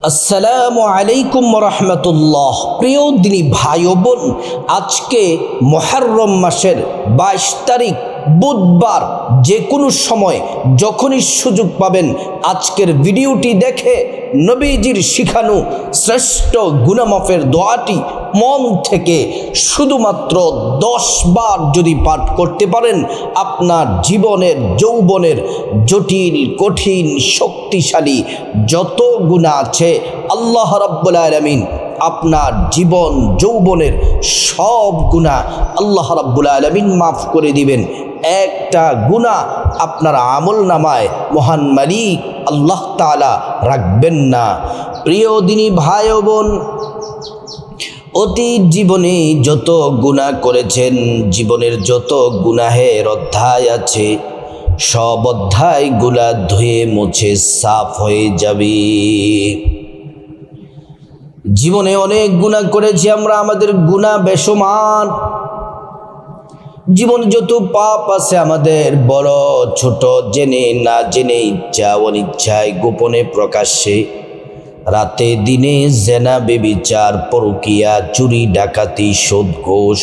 আসসালামু আলাইকুম রহমতুল্লাহ। প্রিয় দিনী ভাই ও বোন, আজকে মুহররম মাসের 22 তারিখ বুধবার। যে কোনো সময় যখনই সুযোগ পাবেন আজকের ভিডিওটি দেখে নবীজির শিখানো শ্রেষ্ঠ গুনাহ-মাফের দোয়াটি মন থেকে শুধুমাত্র 10 বার যদি পাঠ করতে পারেন, আপনার জীবনের যৌবনের জটিল কঠিন শক্তিশালী যত গুনাহ আছে আল্লাহ রাব্বুল আলামিন আপনার জীবন যৌবনের সব গুনাহ আল্লাহ রাব্বুল আলামিন মাফ করে দিবেন। একটা গুনাহ আপনার আমলনামায় মহান মালিক আল্লাহ তাআলা রাখবেন না। প্রিয় দিনী ভাই ও বোন, অতীত জীবনে যত গুনাহ করেছেন, জীবনের যত গুনাহের অধ্যায় আছে, সব অধ্যায়গুলা ধুয়ে মুছে সাফ হয়ে যাবে। জীবনে অনেক গুনাহ করেছি আমরা, আমাদের গুনাহ বেশুমার। জীবনে যত পাপ আছে আমাদের, বড় ছোট, জেনে না জেনে, ইচ্ছা অনিচ্ছায়, গোপনে প্রকাশ্যে, রাতে দিনে, জেনা বেবিচার, পরকীয়া, চুরি ডাকাতি, সুদ ঘুষ,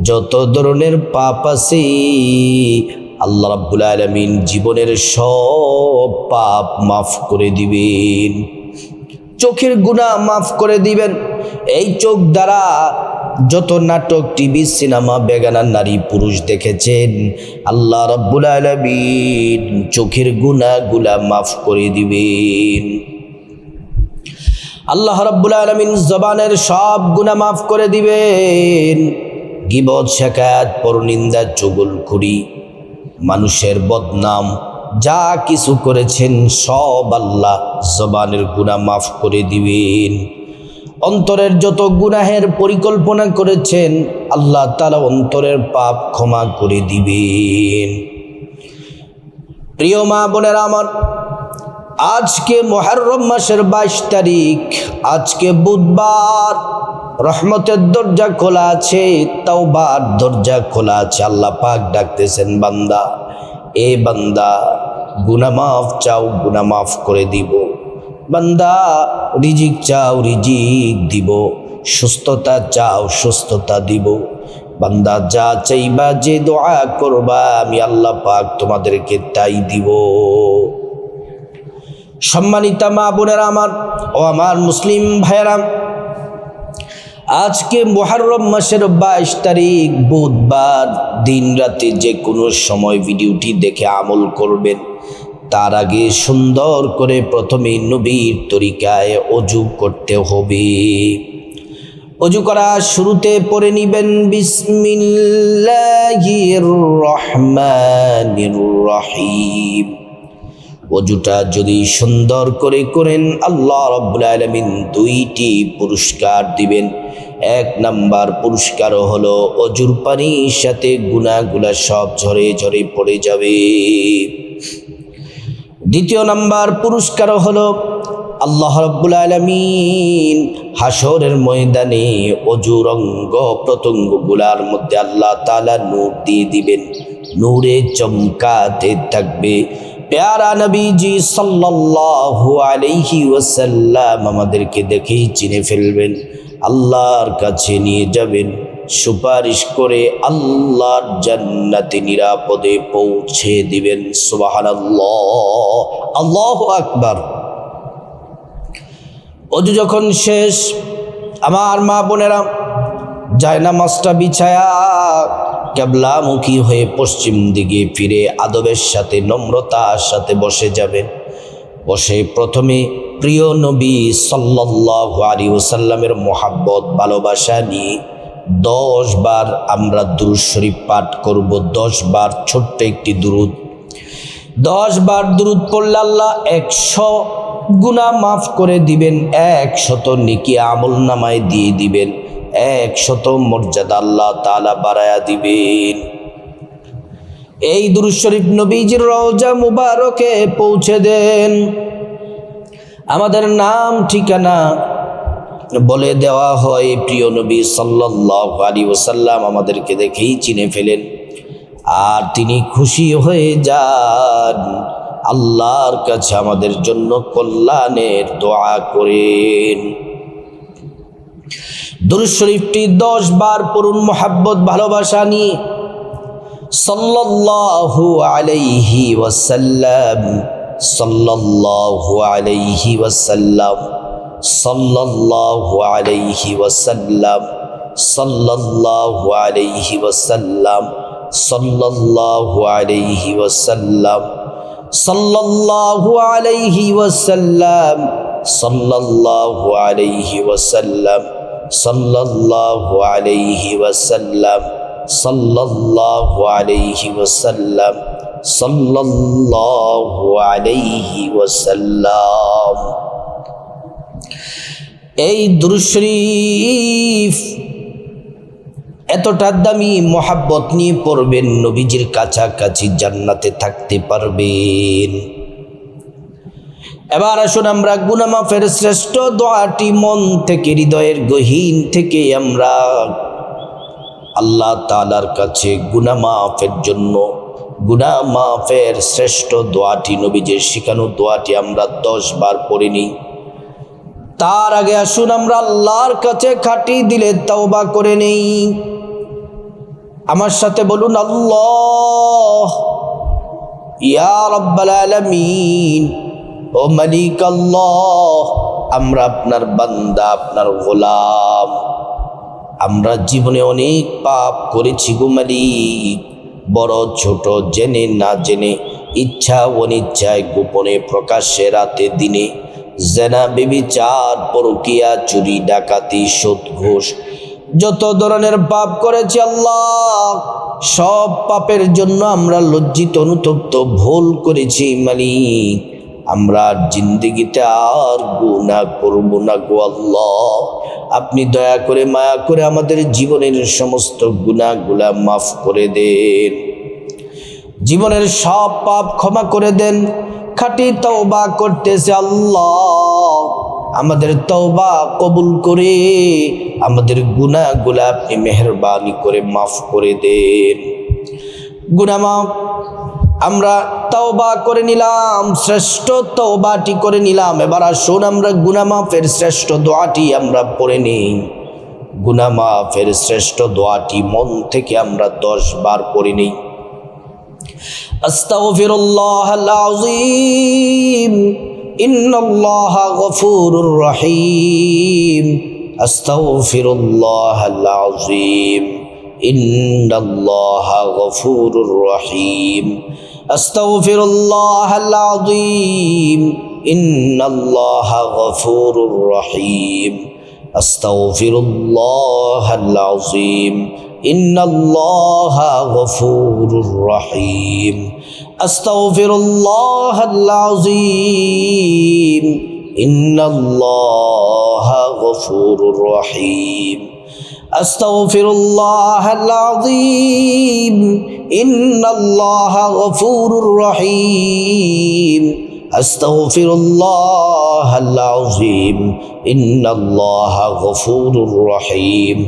যত ধরনের পাপ আছে আল্লাহ রাব্বুল আলামিন জীবনের সব পাপ মাফ করে দিবেন। চোখের গুনাহ মাফ করে দিবেন। এই চোখ দ্বারা যত নাটক, টিভি, সিনেমা, বেগানা নারী পুরুষ দেখেছেন, আল্লাহ রাব্বুল আলামিন চোখের গুনাহগুলা মাফ করে দিবেন। আল্লাহ রাব্বুল আলামিন জবানের সব গুনাহ মাফ করে দিবেন। গীবত, শিকায়াত, পরনিন্দা, চুগলখড়ি, মানুষের বদনাম, যা কিছু করেছেন সব আল্লাহ জবানের গুনাহ মাফ করে দিবেন। অন্তরের যত গুনাহের পরিকল্পনা করেছেন আল্লাহ তাআলা অন্তরের পাপ ক্ষমা করে দিবেন। প্রিয় মা বোনেরা আমার, আজকে মুহররম মাসের 22 তারিখ, আজকে বুধবার। রহমতের দরজা খোলা আছে, তাওবার দরজা খোলা আছে। আল্লাহ পাক ডাকতেছেন, বান্দা, এ বান্দা, গুনাহ মাফ চাও, গুনাহ মাফ করে দিব। বান্দা, রিজিক চাও, রিজিক দিব। সুস্থতা চাও, সুস্থতা দিব। বান্দা, যা চাইবা, যে দোয়া করবা, আমি আল্লাহ পাক তোমাদেরকে তাই দিব। সম্মানিতা মা বোনেরা আমার ও আমার মুসলিম ভাইয়েরা, আজকে মুহররম মাসের 22 তারিখ বুধবার। দিন রাতে যে কোনো সময় ভিডিওটি দেখে আমল করবেন। তার আগে সুন্দর করে প্রথমে নবীর তরিকায় ওযু করতে হবে। ওযু করা শুরুতে পড়ে নিবেন বিসমিল্লাহির রহমানির রহিম। ওযুটা যদি সুন্দর করে করেন, আল্লাহ রাব্বুল আলামিন 2টি পুরস্কার দিবেন। 1 নাম্বার পুরস্কার হলো ওযুর পানির সাথে গুনাহগুলা সব ঝরে ঝরে পড়ে যাবে। 2 নাম্বার পুরস্কার হলো আল্লাহ রাব্বুল আলামিন হাসরের ময়দানে ওযুর অঙ্গ প্রত্যঙ্গগুলার মধ্যে আল্লাহ তাআলা নূর দিয়ে দিবেন। নূরে চমকাতে থাকবে। প্যারা নবীজি সাল্লাল্লাহু আলাইহি ওয়াসাল্লাম আমাদেরকে দেখেই চিনে ফেলবেন, আল্লাহর কাছে নিয়ে যাবেন, সুপারিশ করে আল্লাহর জান্নাতে নিরাপদে পৌঁছে দিবেন। সুবহানাল্লাহ, আল্লাহু আকবার। ওযু যখন শেষ, আমার মা বোনেরা, জায়নামাজটা বিছায়া কিবলামুখী হয়ে পশ্চিম দিকে ফিরে আদবের সাথে, নম্রতার সাথে বসে যাবেন। বসে প্রথমে প্রিয় নবী সাল্লাল্লাহু আলাইহি ওয়াসাল্লামের মোহাব্বত, ভালোবাসা নিয়ে 10 বার আমরা দুরূদ শরীফ পাঠ করব। 10 বার ছোট্ট একটি দুরূদ। 10 বার দুরূদ পড়লে আল্লাহ 100 গুনাহ মাফ করে দিবেন। 100 নেকি আমলনামায় দিয়ে দিবেন। 100 মর্যাদা আল্লাহ তাআলা বাড়ায়া দিবেন। এই দুরূদ শরীফ নবীজির রওজা মুবারকে পৌঁছে দেন। আমাদের নাম ঠিকানা বলে দেওয়া হয়। প্রিয় নবী সাল্লাল্লাহু আলাইহি ওয়াসাল্লাম আমাদেরকে দেখেই চিনে ফেলেন, আর তিনি খুশি হয়ে যান। আল্লাহর কাছে আমাদের জন্য কল্যাণের দোয়া করেন। দুরূদ শরীফটি 10 বার পড়ুন মুহাব্বত ভালোবাসা নিয়ে। সাল্লাল্লাহু আলাইহি ওয়াসাল্লাম, সাল্লাল্লাহু আলাইহি ওয়াসাল্লাম, সাল্লাল্লাহু আলাইহি ওয়াসাল্লাম, সাল্লাল্লাহু আলাইহি ওয়াসাল্লাম, সাল্লাল্লাহু আলাইহি ওয়াসাল্লাম, সাল্লাল্লাহু আলাইহি ওয়াসাল্লাম, সাল্লাল্লাহু আলাইহি ওয়াসাল্লাম, সাল্লাল্লাহু আলাইহি ওয়াসাল্লাম, সাল্লাল্লাহু আলাইহি ওয়াসাল্লাম, সাল্লাল্লাহু আলাইহি ওয়াসাল্লাম। এই দুরূদ শরীফ এতটা দামি মোহাব্বত নিয়ে পড়বেন, নবীজির কাছাকাছি জান্নাতে থাকতে পারবেন। এবার আসুন আমরা গুনাহ মাফের শ্রেষ্ঠ দোয়াটি মন থেকে, হৃদয়ের গহীন থেকে আমরা আল্লাহ তাআলার কাছে গুনাহ মাফের জন্য, গুনাহ মাফের শ্রেষ্ঠ দোয়াটি, নবীজির শিখানো দোয়াটি আমরা 10 বার পড়ে নিই। তার আগে আসুন আমরা আল্লাহর কাছে খাঁটি দিলে তওবা করে নেই। আমার সাথে বলুন, আল্লাহ ইয়া রাব্বাল আলামিন, ও মালিক আল্লাহ, আমরা আপনার বান্দা, আপনার গোলাম। আমরা জীবনে অনেক পাপ করেছি গো মালিক, বড় ছোট, জেনে না জেনে, ইচ্ছা অনিচ্ছায়, গোপনে প্রকাশ্যে, রাতে দিনে, জেনা, ব্যভিচার, পরকীয়া, চুরি, ডাকাতি, সুদ, ঘুষ, যত ধরনের পাপ করেছি আল্লাহ, সব পাপের জন্য আমরা লজ্জিত, অনুতপ্ত, ভুল করেছি মালিক। আমরা জিন্দেগিতে আর গুনাহ করব না গো আল্লাহ। আপনি দয়া করে, মায়া করে আমাদের জীবনের সমস্ত গুনাহগুলা মাফ করে দেন, জীবনের সব পাপ ক্ষমা করে দেন। খাঁটি তওবা করতেছে আল্লাহ, আমাদের তওবা কবুল করে আমাদের গুনাহগুলা আপনি মেহেরবানি করে মাফ করে দেন। গুনাহ মাফ আমরা তওবা করে নিলাম, শ্রেষ্ঠ তওবাটি করে নিলাম। এবার আসুন আমরা গুনাহ মাফের শ্রেষ্ঠ দোয়াটি আমরা পড়ে নিই। গুনাহ মাফের শ্রেষ্ঠ দোয়াটি মন থেকে আমরা 10 বার পড়ে নিই। আস্তাগফিরুল্লাহাল আযীম, ইন্নাল্লাহা গফুরুর রহিম। আস্তাগফিরুল্লাহাল আযীম, ইন্নাল্লাহা গফুরুর রহিম। আস্তাগফিরুল্লাহাল আযীম, ইন্নাল্লাহা গফুরুর রহিম। আস্তাগফিরুল্লাহাল আযীম, ইন্নাল্লাহা গফুরুর রহিম। আস্তাগফিরুল্লাহাল আযীম, ইন্নাল্লাহা গফুরুর রহিম। আস্তাগফিরুল্লাহাল আযীম, ইন্নাল্লাহা গফুরুর রহিম। আস্তাগফিরুল্লাহাল আযীম, ইন্নাল্লাহা গফুরুর রহিম।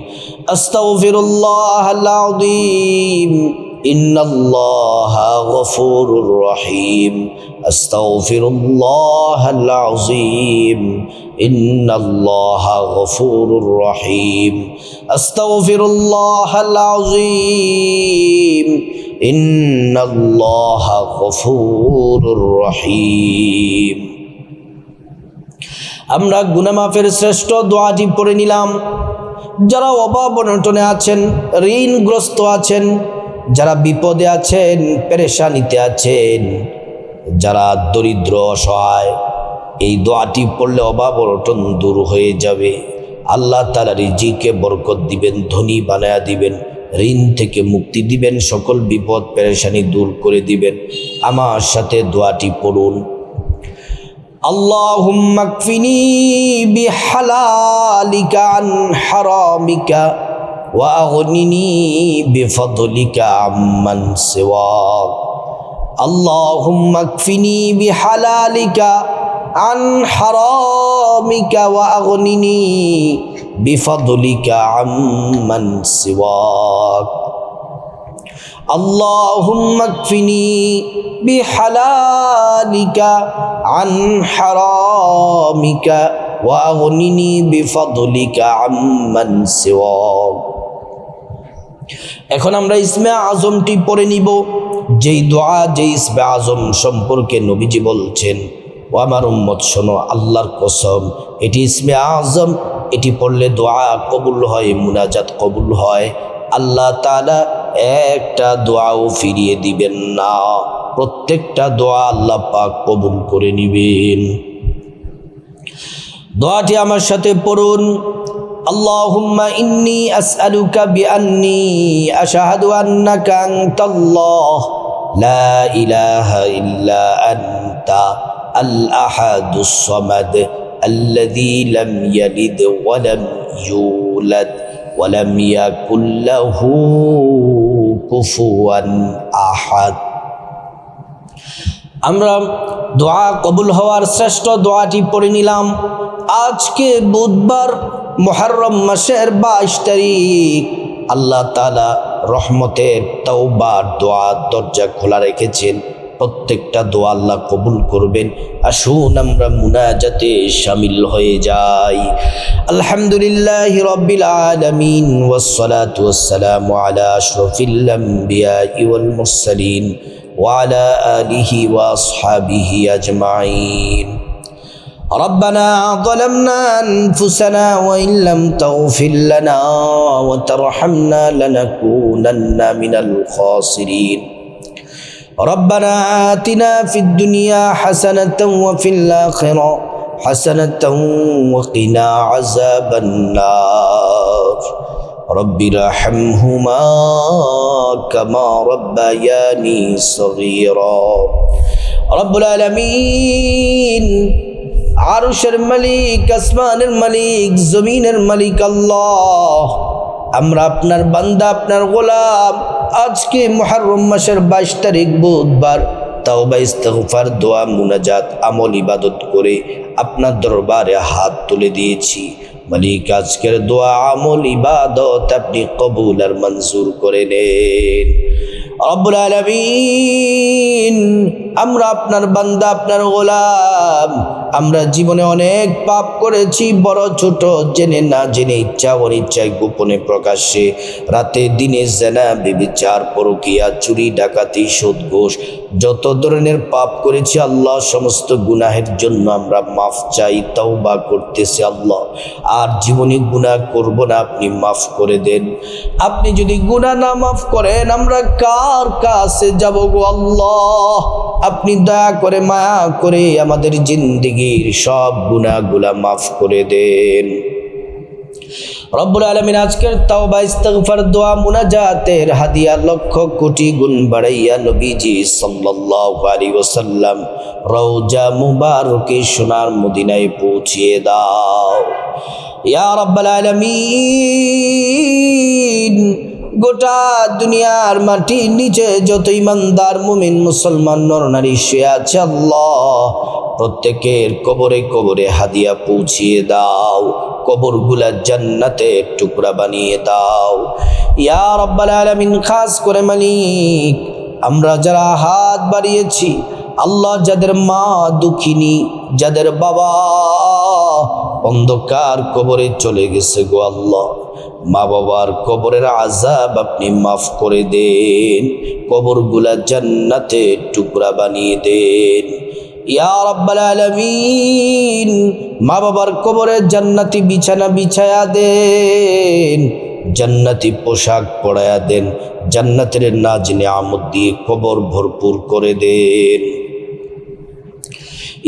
আস্তাগফিরুল্লাহাল আযীম, ইন্নাল্লাহা গফুরুর রহিম। আস্তাগফিরুল্লাহাল আযীম, ইন্নাল্লাহা গফুরুর রহিম। আস্তাগফিরুল্লাহাল আযীম, ইন্নাল্লাহা গফুরুর রহিম। আমরা গুনাহ মাফের শ্রেষ্ঠ দোয়াটি পড়ে নিলাম। যারা অভাব অনটনে আছেন, ঋণগ্রস্ত আছেন, যারা বিপদে আছেন, পেরেশানিতে আছেন, যারা দরিদ্র অসহায়, এই দোয়াটি পড়লে অভাব অনটন দূর হয়ে যাবে। আল্লাহ তাআলা রিজিকে বরকত দিবেন, ধনী বানায়া দিবেন, ঋণ থেকে মুক্তি দিবেন, সকল বিপদ পেরেশানি দূর করে দিবেন। আমার সাথে দোয়াটি পড়ুন। আল্লাহুম্মা কফিনি বিহালালিকা আন হারামিকা ওয়া আগনিনি বিফদলিকা আম্মান সিওয়াক। আল্লাহুম্মা কফিনি বিহালালিকা আন হারামিকা ওয়া আগনিনি বিফদলিকা আম্মান সিওয়াক। আল্লাহুম্মা কফিনি বিহালালিকা আন হারামিকা ওয়া আগনিনি বিফদলিকা আম্মান সিওয়াক। এখন আমরা ইসমে আজমটি পড়ে নিব। যেই দোয়া, যেই ইসমে আজম সম্পর্কে নবীজি বলছেন, ও আমার উম্মত শোনো, আল্লাহর কসম, এটি ইসমে আজম, এটি পড়লে দোয়া কবুল হয়, মুনাজাত কবুল হয়। আল্লাহ তাআলা একটা দোয়াও ফিরিয়ে দিবেন না, প্রত্যেকটা দোয়া আল্লাহ পাক কবুল করে নিবেন। দোয়াটি আমার সাথে পড়ুন। আল্লাহুম্মা ইন্নী আসআলুকা বিআন্নী আশহাদু আন্নাকা আনতাল্লাহ লা ইলাহা ইল্লা আনতা আল আহাদুস সামাদ আল্লাযী লাম ইয়ালিদ ওয়া লাম ইউলাদ ওয়া লাম ইয়াকুল লাহু কুফুয়ান আহাদ। আমরা দোয়া কবুল হওয়ার শ্রেষ্ঠ দোয়াটি পড়ে নিলাম। আজকে বুধবার, মুহররম মাসের 22 তারিখ। আল্লাহ তাআলা রহমতের তওবার দোয়ার দরজা খোলা রেখেছেন। প্রত্যেকটা দোয়া আল্লাহ কবুল করবেন। আসুন আমরা মুনাজাতে শামিল হয়ে যাই। আলহামদুলিল্লাহি রাব্বিল আলামিন ওয়াস সালাতু ওয়াস সালামু আলা আশরাফিল আমবিয়াই ওয়াল মুরসালিন ওয়া আলা আলিহি ওয়া আসহাবিহি আজমাইন। ربنا ظلمنا أنفسنا وإن لم تغفر لنا وترحمنا لنكونن من الخاسرين. ربنا آتنا في الدنيا حسنة وفي الآخرة حسنة وقنا عذاب النار. رب ارحمهما كما ربياني صغيرا. رب العالمين, আরশের মালিক, আসমানের মালিক, জমিনের মালিক আল্লাহ, আমরা আপনার বান্দা, আপনার গোলাম। আজকে মুহররম মাসের 22 তারিখ বুধবার, তাওবা, ইস্তিগফার, দোয়া, মুনাজাত, আমল, ইবাদত করে আপনার দরবারে হাত তুলে দিয়েছি। মালিক, আজকের দোয়া, আমল, ইবাদত আপনি কবুল আর মঞ্জুর করে নেন। রব্বুল আলামিন, আমরা আপনার বান্দা, আপনার গোলাম। আমরা জীবনে অনেক পাপ করেছি, বড় ছোট, জেনে না জেনে, ইচ্ছা অনিচ্ছায়, গোপনে প্রকাশ্যে, রাতে দিনে, জেনা, ব্যভিচার, পরকীয়া, চুরি, ডাকাতি, সুদ, ঘুষ, যত ধরনের পাপ করেছি আল্লাহ, সমস্ত গুনাহের জন্য আমরা মাফ চাই, তওবা করতেছি আল্লাহ। আর জীবনে গুনাহ করব না, আপনি মাফ করে দেন। আপনি যদি গুনাহ না মাফ করেন, আমরা কার কাছে যাব গো আল্লাহ? আপনি দয়া করে, মায়া করে আমাদের জিন্দেগির সব গুনাহগুলা মাফ করে দেন। রব্বুল আলামিন, আজকের তাওবা, ইস্তিগফার, দোয়া, মুনাজাতের হাদিয়া লক্ষ কোটি গুণ বাড়াইয়া নবীজি সাল্লাল্লাহু আলাইহি ওয়াসাল্লাম রওজা মুবারকে সোনার মদিনায় পৌঁছিয়ে দাও ইয়া রাব্বাল আলামিন। গোটা দুনিয়ার মাটির নিচে যত ইমানদার মুমিন মুসলমান নরনারী শুয়ে আছে আল্লাহ, প্রত্যেকের কবরে কবরে হাদিয়া পৌঁছিয়ে দাও, কবরগুলা জান্নাতের টুকরা বানিয়ে দাও ইয়া রাব্বাল আলামিন। খাস করে মালিক, আমরা যারা হাত বাড়িয়েছি আল্লাহ, যাদের মা দুঃখিনী, যাদের বাবা অন্ধকার কবরে চলে গেছে গো আল্লাহ, মা বাবার কবরের আযাব আপনি মাফ করে দেন, কবরগুলা জান্নাতের টুকরা বানিয়ে দেন ইয়া রাব্বাল আলামিন। মা বাবার কবরে জান্নাতি বিছানা বিছায়া দেন, জান্নাতি পোশাক পরায়া দেন, জান্নাতের নাজ নিয়ামত দিয়ে কবর ভরপুর করে দেন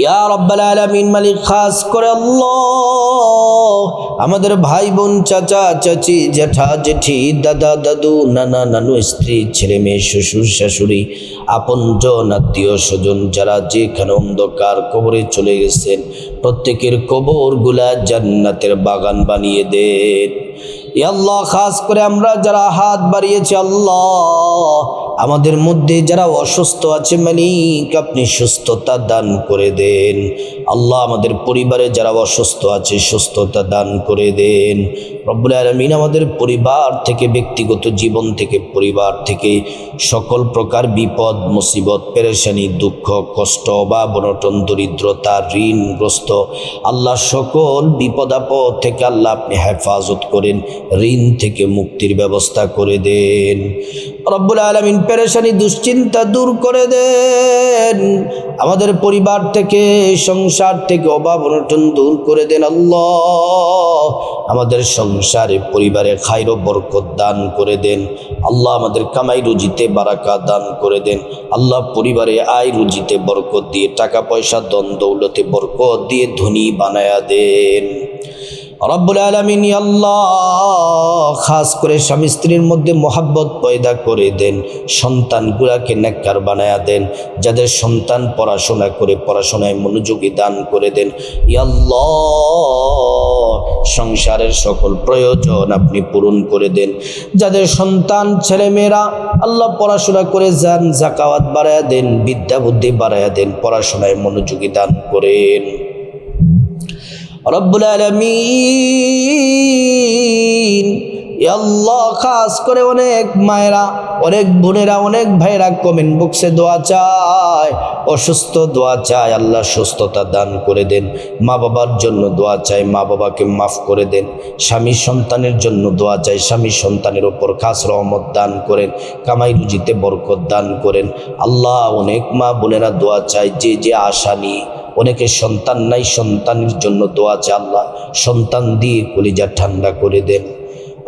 ইয়া রাব্বাল আলামিন। মালিক, খাস করে আল্লাহ, আমাদের ভাই বোন, চাচা চাচি, জেঠা জেঠি, দাদা দাদু, নানা নানু, স্ত্রী, ছেলে মেয়ে, শ্বশুর শাশুড়ি, আপনজন, আত্মীয় স্বজন, যারা যেখানে অন্ধকার কবরে চলে গেছেন, প্রত্যেকের কবরগুলা জান্নাতের বাগান বানিয়ে দেন ইয়া আল্লাহ। খাস করে আমরা যারা হাত বাড়িয়েছি আল্লাহ, আমাদের মধ্যে যারা অসুস্থ আছে মালিক, আপনি সুস্থতা দান করে দেন আল্লাহ। আমাদের পরিবারে যারা অসুস্থ আছে সুস্থতা দান করে দেন। রব্বুল আলামিন আমাদের পরিবার থেকে, ব্যক্তিগত জীবন থেকে, পরিবার থেকে সকল প্রকার বিপদ, মুসিবত, পেরেশানি, দুঃখ, কষ্ট, অভাব, অনটন, দরিদ্রতা, ঋণগ্রস্ত আল্লাহ সকল বিপদ আপদ থেকে আল্লাহ আপনি হেফাজত করেন, ঋণ থেকে মুক্তির ব্যবস্থা করে দেন। রব্বুল আলামিন পেরেশানি, দুশ্চিন্তা দূর করে দেন। আমাদের পরিবার থেকে, সংসার থেকে অভাব অনটন দূর করে দেন আল্লাহ। আমাদের সংসারে, পরিবারে খায়র ও বরকত দান করে দেন আল্লাহ। আমাদের কামাই রুজিতে বারাকা দান করে দেন আল্লাহ। পরিবারে আয় রুজিতে বরকত দিয়ে, টাকা পয়সা ধন দৌলতে বরকত দিয়ে ধনী বানায়া দেন রব্বুল আলামিন। আল্লাহ খাস করে স্বামী স্ত্রীর মধ্যে মোহাব্বত পয়দা করে দেন, সন্তানগুলাকে নেককার বানায়া দেন। যাদের সন্তান পড়াশোনা করে পড়াশোনায় মনোযোগী দান করে দেন আল্লাহ। সংসারের সকল প্রয়োজন আপনি পূরণ করে দেন। যাদের সন্তান ছেলেমেয়েরা আল্লাহ পড়াশোনা করে যান, যাকাওয়াত বাড়ায়া দেন, বিদ্যা বুদ্ধি বাড়ায়া দেন, পড়াশোনায় মনোযোগী দান করেন রব্বুল আলামিন। আল্লাহ খাস করে অনেক মায়েরা, অনেক বোনেরা, অনেক ভাইরা কমেন্ট বক্সে দোয়া চায়, অসুস্থ দোয়া চায়, আল্লাহ সুস্থতা দান করে দেন। মা বাবার জন্য দোয়া চায়, মা বাবাকে মাফ করে দেন। স্বামী সন্তানের জন্য দোয়া চায়, স্বামী সন্তানের ওপর খাস রহমত দান করেন, কামাই রুজিতে বরকত দান করেন আল্লাহ। অনেক মা বোনেরা দোয়া চায়, যে যে আশা নিয়ে, অনেকে সন্তান নাই, সন্তানের জন্য দোয়া চায় আল্লাহ সন্তান দিয়ে কলিজা ঠান্ডা করে দেন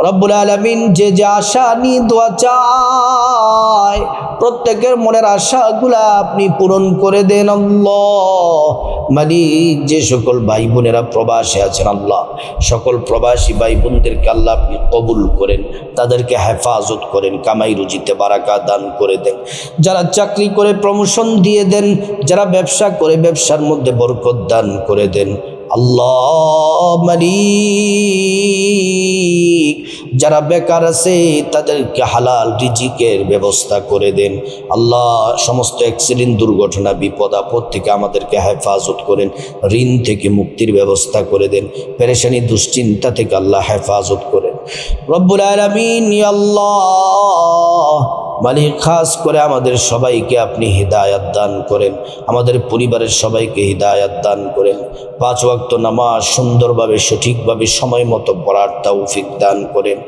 রব্বুল আলামিন। যে যে আশা নিয়ে দোয়া চায়, প্রত্যেকের মনের আশাগুলা আপনি পূরণ করে দেন আল্লাহ মালিক। যে সকল ভাই বোনেরা প্রবাসে আছেন আল্লাহ, সকল প্রবাসী ভাই বোনদেরকে আল্লাহ আপনি কবুল করেন, তাদেরকে হেফাজত করেন, কামাই রুজিতে বারাকা দান করে দেন। যারা চাকরি করে প্রমোশন দিয়ে দেন, যারা ব্যবসা করে ব্যবসার মধ্যে বরকত দান করে দেন আল্লাহ মালিক। যারা বেকার আছে তাদেরকে হালাল রিজিকের ব্যবস্থা করে দেন আল্লাহ। সমস্ত অ্যাক্সিডেন্ট, দুর্ঘটনা, বিপদ আপদ থেকে আমাদেরকে হেফাজত করেন, ঋণ থেকে মুক্তির ব্যবস্থা করে দেন, পেরেশানি দুশ্চিন্তা থেকে আল্লাহ হেফাজত করেন রব্বুল আলামিন। আল্লাহ মালিক খাস করে আমাদের সবাইকে আপনি হিদায়াত দান করেন, আমাদের পরিবারের সবাইকে হিদায়াত দান করেন। 5 ওয়াক্ত নামাজ সুন্দরভাবে, সঠিকভাবে, সময় মতো পড়ার তৌফিক দান করেন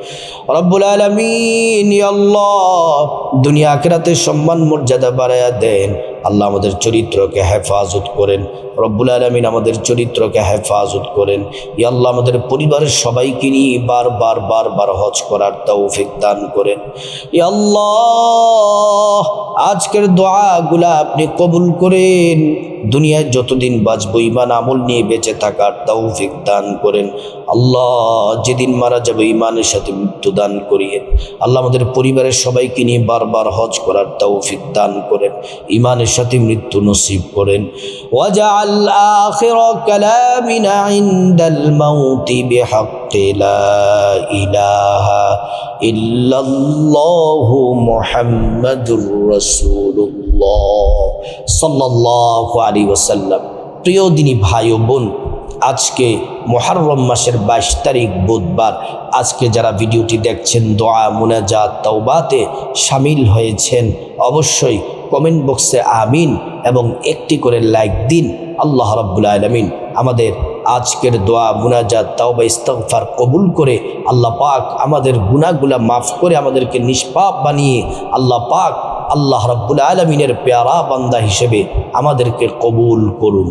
রব্বুল আলামিন। আল্লাহ দুনিয়া আখিরাতে সম্মান মর্যাদা বাড়ায়া দেন আল্লাহ। আমাদের চরিত্রকে হেফাজত করেন রব্বুল আলামিন, আমাদের চরিত্রকে হেফাজত করেন আল্লাহ। আমাদের পরিবারের সবাইকে নিয়ে বারবার হজ করার তৌফিক দান করেন আল্লাহ। আজকের দোয়াগুলা আপনি কবুল করেন, দুনিয়ায় যতদিন বাঁচব ঈমান আমল নিয়ে বেঁচে থাকার তৌফিক দান করেন আল্লাহ। যেদিন মারা যাবে ঈমানের সাথে মৃত্যু দান করিয়ে আল্লাহ। আমাদের পরিবারের সবাইকে নিয়ে বারবার হজ করার তৌফিক দান করেন, ঈমানের সাথে মৃত্যু নসিব করেন। ওয়াজআল আখির কালামিনা ইনদাল মাউতি বিহাক্কি লা ইলাহা ইল্লাল্লাহু মুহাম্মাদুর রাসূলুল্লাহ সাল্লাল্লাহু আলাইহি ওয়াসাল্লাম। প্রিয় দিনী ভাই ও বোন, আজকে মুহররম মাসের 22 তারিখ বুধবার। আজকে যারা ভিডিওটি দেখছেন, দোয়া, মুনাজাত, তাওবাতে শামিল হয়েছেন, অবশ্যই কমেন্ট বক্সে আমিন এবং একটি করে লাইক দিন। আল্লাহ রাব্বুল আলামিন আমাদের আজকের দোয়া, মুনাজাত, তাওবা, ইস্তিগফার কবুল করে আল্লাহ পাক আমাদের গুনাহগুলা মাফ করে আমাদেরকে নিষ্পাপ বানিয়ে আল্লাহ পাক আল্লাহ রাব্বুল আলামিনের পেয়ারা বান্দা হিসেবে আমাদেরকে কবুল করুন।